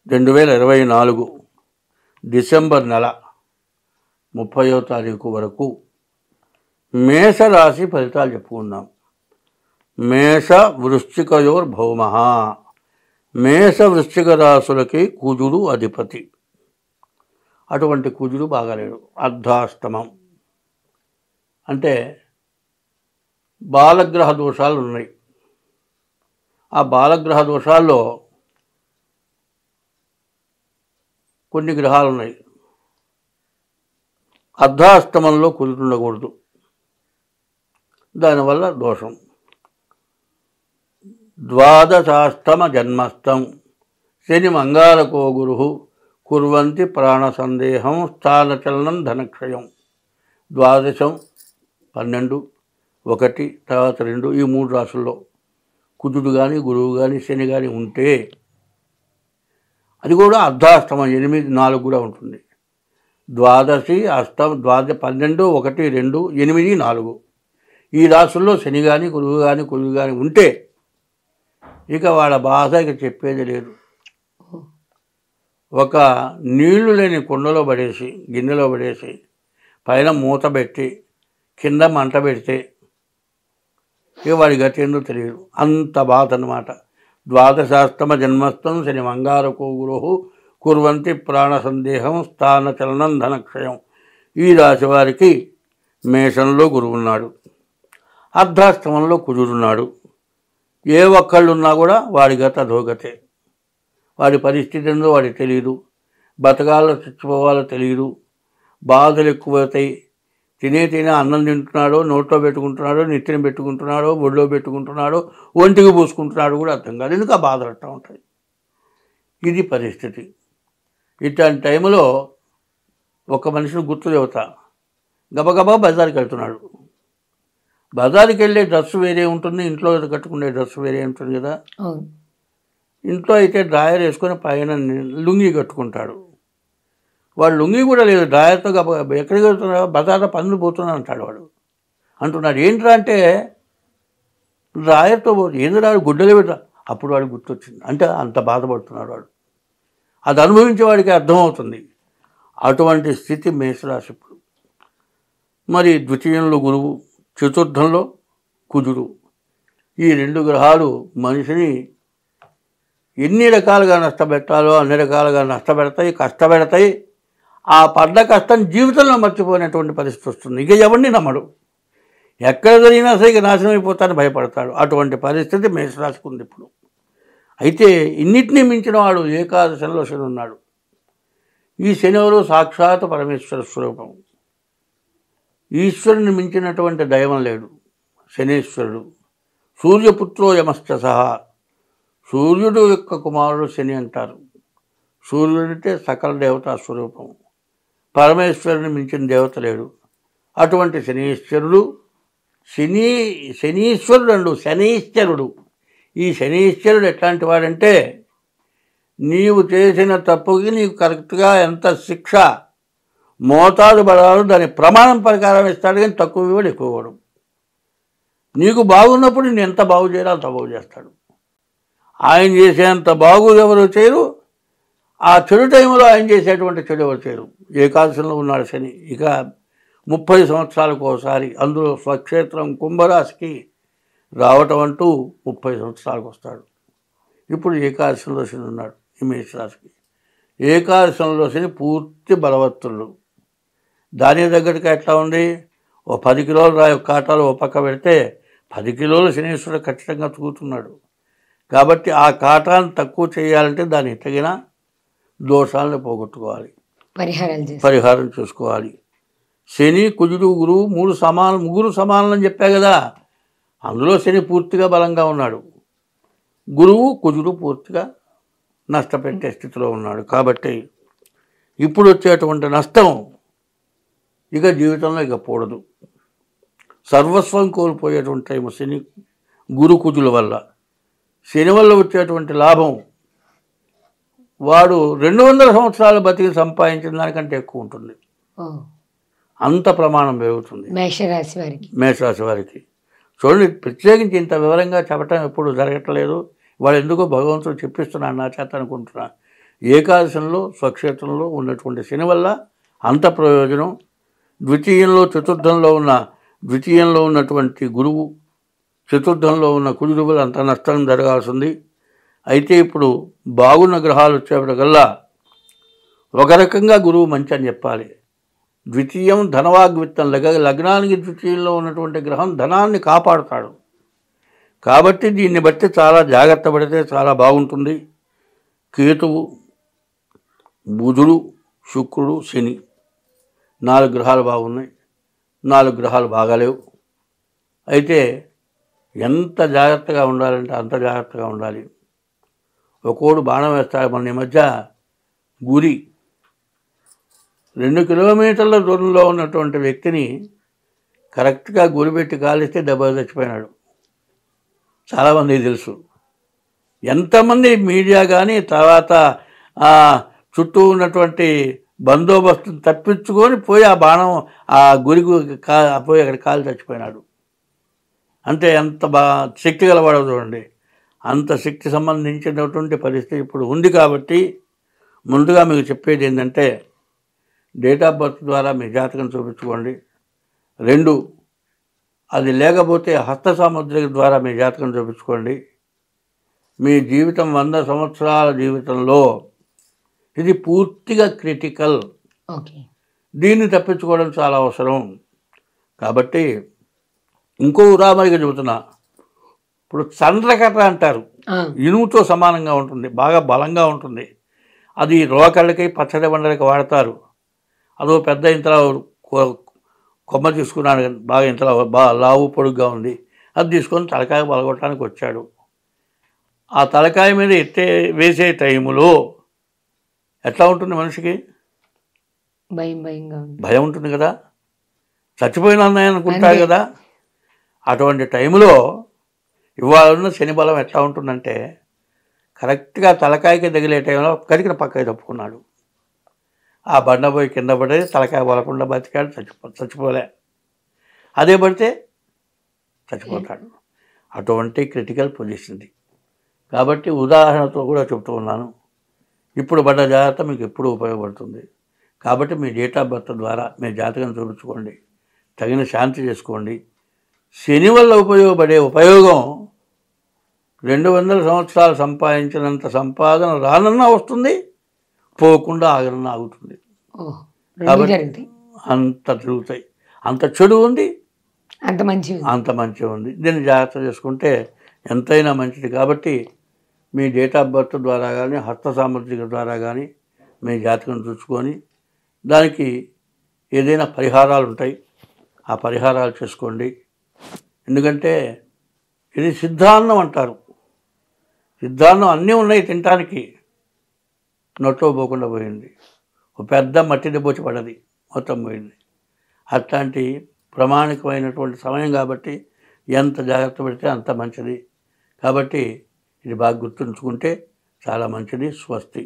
2024 December నెల 30వ తారీఖు వరకు మేషరాశి ఫలితాలు చెప్పుకుందాం. మేష వృశ్చికయోర్ భౌమ. మేష వృశ్చిక రాశులకి కుజుడు అధిపతి. అటువంటి కుజుడు బాగాలేడు, అర్ధాష్టమం. అంటే బాలగ్రహ దోషాలు ఉన్నాయి. ఆ బాలగ్రహ దోషాల్లో కొన్ని గ్రహాలు ఉన్నాయి. అర్ధాష్టమంలో కుజుడు ఉండకూడదు, దానివల్ల దోషం. ద్వాదశాష్టమ జన్మస్థం శని మంగారకో గురు కుర్వంతి ప్రాణ సందేహం స్థానచలనం ధనక్షయం. ద్వాదశం 12, 1, తర్వాత 2 ఈ 3 రాశుల్లో కుజుడు కానీ గురువు కానీ శని కానీ ఉంటే అది కూడా అర్ధాష్టమం 8, 4 కూడా ఉంటుంది. ద్వాదశి అష్టం 12, 1, 2, 8, 4 ఈ రాశుల్లో శని కానీ గురువు కానీ కుజుడు కానీ ఉంటే ఇక వాళ్ళ బాధ ఇక చెప్పేది లేదు. ఒక నీళ్లు లేని కుండలో పడేసి గిన్నెలో పడేసి పైన మూత పెట్టి కింద మంట పెడితే ఇక వాడి గతి ఏందో తెలియదు, అంత బాధ అన్నమాట. ద్వాదశాష్టమ జన్మస్థం శని మంగారకో గురు కుర్వంతి ప్రాణ సందేహం స్థానచలనం ధనక్షయం. ఈ రాశి వారికి మేషంలో గురువు ఉన్నాడు, అర్ధాష్టమంలో కుజుడున్నాడు. ఏ ఒక్కళ్ళున్నా కూడా వాడి గత అధోగతే. వాడి పరిస్థితి ఏందో వాడికి తెలియదు, బతకాలో చచ్చిపోవాలో తెలియదు. బాధలు ఎక్కువవుతాయి. తినే అన్నం తింటున్నాడో, నోట్లో పెట్టుకుంటున్నాడో, నెత్తిన పెట్టుకుంటున్నాడో, ఒళ్ళో పెట్టుకుంటున్నాడో, ఒంటికి పూసుకుంటున్నాడు కూడా అర్థం కాదు. ఎందుకు ఆ బాధలు అట్టా ఉంటాయి. ఇది పరిస్థితి. ఇట్లాంటి టైంలో ఒక మనిషిని గుర్తు చెబుతా. గబగబా బజార్కి వెళ్తున్నాడు. బజార్కి వెళ్ళే డ్రెస్సు వేరే ఉంటుంది, ఇంట్లో కట్టుకునే డ్రెస్సు వేరే ఉంటుంది కదా. ఇంట్లో అయితే డ్రాయర్ వేసుకొని పైన లుంగి కట్టుకుంటాడు. వాడు లుంగి కూడా లేదు, డ్రాయర్తో ఎక్కడికి వెళ్తున్నా బజార్లో పనులు పోతున్నా అంటాడు. వాడు అంటున్నాడు ఏంట్రా అంటే డ్రాయర్తో పోతు ఏంది రాడు గుడ్డలు పెట్టా. అప్పుడు వాడు గుర్తొచ్చింది. అంటే అంత బాధపడుతున్నాడు వాడు. అది అనుభవించే వాడికి అర్థమవుతుంది. అటువంటి స్థితి మేషరాశి. ఇప్పుడు మరి ద్వితీయంలో గురువు, చతుర్థంలో కుజుడు. ఈ 2 గ్రహాలు మనిషిని ఎన్ని రకాలుగా నష్టపెట్టాలో అన్ని రకాలుగా నష్టపెడతాయి, కష్టపెడతాయి. ఆ పడ్డ కష్టం జీవితంలో మర్చిపోయినటువంటి పరిస్థితి వస్తుంది. ఇక ఎవరిని నమ్మడు, ఎక్కడ జరిగినా సరే ఇక నాశనం అయిపోతానని భయపడతాడు. అటువంటి పరిస్థితి మేషరాశికి ఉంది ఇప్పుడు. అయితే ఇన్నిటినీ మించిన వాడు ఏకాదశంలో శని ఉన్నాడు. ఈ శనివారు సాక్షాత్ పరమేశ్వర స్వరూపం. ఈశ్వరుని మించినటువంటి దైవం లేడు. శనీశ్వరుడు సూర్యపుత్రో యమశ్చ సహా. సూర్యుడు యొక్క కుమారుడు శని అంటారు. సూర్యుడంటే సకల దేవతా స్వరూపం. పరమేశ్వరుని మించిన దేవత లేడు. అటువంటి శనీశ్వరుడు శనీశ్వరుడు. ఈ శనీశ్వరుడు ఎట్లాంటి వాడంటే నీవు చేసిన తప్పుకి నీకు కరెక్ట్గా ఎంత శిక్ష మోతాదు పడాలో దాని ప్రమాణం ప్రకారం ఇస్తాడు, కానీ తక్కువ ఇవ్వడు, ఎక్కువ ఇవ్వడు. నీకు బాగున్నప్పుడు నేను ఎంత బాగు చేయాలో అంత బాగు చేస్తాడు. ఆయన చేసేంత బాగు ఎవరు చేయరు. ఆ చెడు టైంలో ఆయన చేసేటువంటి చెడు ఎవరు చేయరు. ఏకాదశంలో ఉన్నాడు శని. ఇక 30 సంవత్సరాలకు ఒకసారి అందులో స్వక్షేత్రం కుంభరాశికి రావటం అంటూ 30 సంవత్సరాలకు వస్తాడు. ఇప్పుడు ఏకాదశంలో శని ఉన్నాడు ఈ మేషరాశికి. ఏకాదశంలో శని పూర్తి బలవత్తులు. దానికి తగ్గట్టుగా ఎట్లా ఉంది, ఓ 10 కిలోల రాయి కాటాలు ఓ పక్క పెడితే 10 కిలోల శనీశ్వరుడు ఖచ్చితంగా తూగుతున్నాడు. కాబట్టి ఆ కాటాన్ని తక్కువ చేయాలంటే దానికి తగిన దోషాలను పోగొట్టుకోవాలి, పరిహారం చూసుకోవాలి. శని కుజుడు గురువు ముగ్గురు సమానని చెప్పా కదా. అందులో శని పూర్తిగా బలంగా ఉన్నాడు, గురువు కుజుడు పూర్తిగా నష్టపెట్టే స్థితిలో ఉన్నాడు. కాబట్టి ఇప్పుడు వచ్చేటువంటి నష్టం ఇక జీవితంలో ఇక కూడదు. సర్వస్వం కోల్పోయేటువంటి టైం శని గురు కుజుల వల్ల. శని వల్ల వచ్చేటువంటి లాభం వాడు 200 సంవత్సరాలు బతికి సంపాదించిన దానికంటే ఎక్కువ ఉంటుంది. అంత ప్రమాణం పెరుగుతుంది మేషరాశి వారికి. చూడండి, ప్రత్యేకించి ఇంత వివరంగా చెప్పటం ఎప్పుడు జరగట్లేదు. వాళ్ళు ఎందుకో భగవంతుడు చెప్పిస్తున్నాడు నా చేత అనుకుంటున్నా. ఏకాదశంలో స్వక్షేత్రంలో ఉన్నటువంటి శని వల్ల అంత ప్రయోజనం. ద్వితీయంలో ఉన్నటువంటి గురువు, చతుర్థంలో ఉన్న కుజుడు అంత నష్టం జరగాల్సింది. అయితే ఇప్పుడు బాగున్న గ్రహాలు వచ్చేప్పటికల్లా ఒక రకంగా గురువు మంచి అని చెప్పాలి. ద్వితీయం ధనవాగ్విత్తం, లగ్నానికి ద్వితీయంలో ఉన్నటువంటి గ్రహం ధనాన్ని కాపాడుతాడు. కాబట్టి దీన్ని బట్టి చాలా జాగ్రత్త పడితే చాలా బాగుంటుంది. కేతువు, బుధుడు, శుక్రుడు, శని 4 గ్రహాలు బాగున్నాయి, 4 గ్రహాలు బాగాలేవు. అయితే ఎంత జాగ్రత్తగా ఉండాలంటే అంత జాగ్రత్తగా ఉండాలి. ఒక్కోడు బాణం వేస్తాడు. మన ఈ మధ్య గురి 2 కిలోమీటర్ల దూరంలో ఉన్నటువంటి వ్యక్తిని కరెక్ట్గా గురిపెట్టి కాలిస్తే దెబ్బ చచ్చిపోయినాడు. చాలామందికి తెలుసు. ఎంతమంది మీడియా కానీ తర్వాత చుట్టూ ఉన్నటువంటి బందోబస్తుని తప్పించుకొని పోయి ఆ బాణం ఆ గురికి పోయి అక్కడ కాలు చచ్చిపోయినాడు. అంటే ఎంత శక్తి గలవాడో చూడండి. అంత శక్తి సంబంధించినటువంటి పరిస్థితి ఇప్పుడు ఉంది. కాబట్టి ముందుగా మీకు చెప్పేది ఏంటంటే డేట్ ఆఫ్ బర్త్ ద్వారా మీ జాతకం చూపించుకోండి. 2 అది లేకపోతే హస్త సాముద్రిక ద్వారా మీ జాతకం చూపించుకోండి. మీ జీవితం 100 సంవత్సరాల జీవితంలో ఇది పూర్తిగా క్రిటికల్. దీన్ని తప్పించుకోవడం చాలా అవసరం. కాబట్టి ఇంకో ఉదాహరణగా చెబుతున్నా. ఇప్పుడు చంద్రకథ అంటారు, ఇనుముతో సమానంగా ఉంటుంది, బాగా బలంగా ఉంటుంది. అది రోకళ్ళకి పచ్చడి బండలకి వాడతారు. అదో పెద్ద ఇంతలో కొమ్మ తీసుకున్నాడు, బాగా ఇంతలో బాగా లావు పొడుగ్గా ఉంది. అది తీసుకొని తలకాయ పలగొట్టడానికి వచ్చాడు. ఆ తలకాయ మీద వేసే టైములో ఎట్లా ఉంటుంది మనిషికి? భయం ఉంటుంది కదా, చచ్చిపోయినా అనుకుంటారు కదా. అటువంటి టైంలో ఇవాళ ఉన్న శని బలం ఎట్లా ఉంటుందంటే కరెక్ట్గా తలకాయకి తగిలే టైంలో కరికిన పక్కకి తప్పుకున్నాడు. ఆ బండ పోయి కింద పడేది, తలకాయ పడకుండా బతికాడు, చచ్చిపోలే. అదే పడితే చచ్చిపోతాడు. అటువంటి క్రిటికల్ పొజిషన్. కాబట్టి ఉదాహరణతో కూడా చెప్తూ ఉన్నాను. ఇప్పుడు పడ్డ జాగ్రత్త మీకు ఎప్పుడు ఉపయోగపడుతుంది. కాబట్టి మీ డేట్ ఆఫ్ బర్త్ ద్వారా మీ జాతకం చూపించుకోండి, తగిన శాంతి చేసుకోండి. శని వల్ల ఉపయోగపడే ఉపయోగం 200 సంవత్సరాలు సంపాదించినంత సంపాదన రానన్నా వస్తుంది, పోకుండా ఆగనన్నా ఆగుతుంది. కాబట్టి అంత తిరుగుతాయి. అంత చెడు ఉంది, అంత మంచి ఉంది. దీన్ని జాగ్రత్త చేసుకుంటే ఎంతైనా మంచిది. కాబట్టి మీ డేట్ ఆఫ్ బర్త్ ద్వారా కానీ హస్త సాముద్రిక ద్వారా కానీ మీ జాతకం చూసుకొని దానికి ఏదైనా పరిహారాలు ఉంటాయి, ఆ పరిహారాలు చేసుకోండి. ఎందుకంటే ఇది సిద్ధాన్నం అంటారు. సిద్ధాన్నం అన్నీ ఉన్నాయి తినటానికి, నోట్లో పోకుండా పోయింది. ఒక పెద్ద మట్టి దెబ్బొచ్చి పడ్డది, మొత్తం పోయింది. అట్లాంటి ప్రామాణికమైనటువంటి సమయం కాబట్టి ఎంత జాగ్రత్త పడితే అంత మంచిది. కాబట్టి ఇది బాగా గుర్తుంచుకుంటే చాలా మంచిది. స్వస్తి.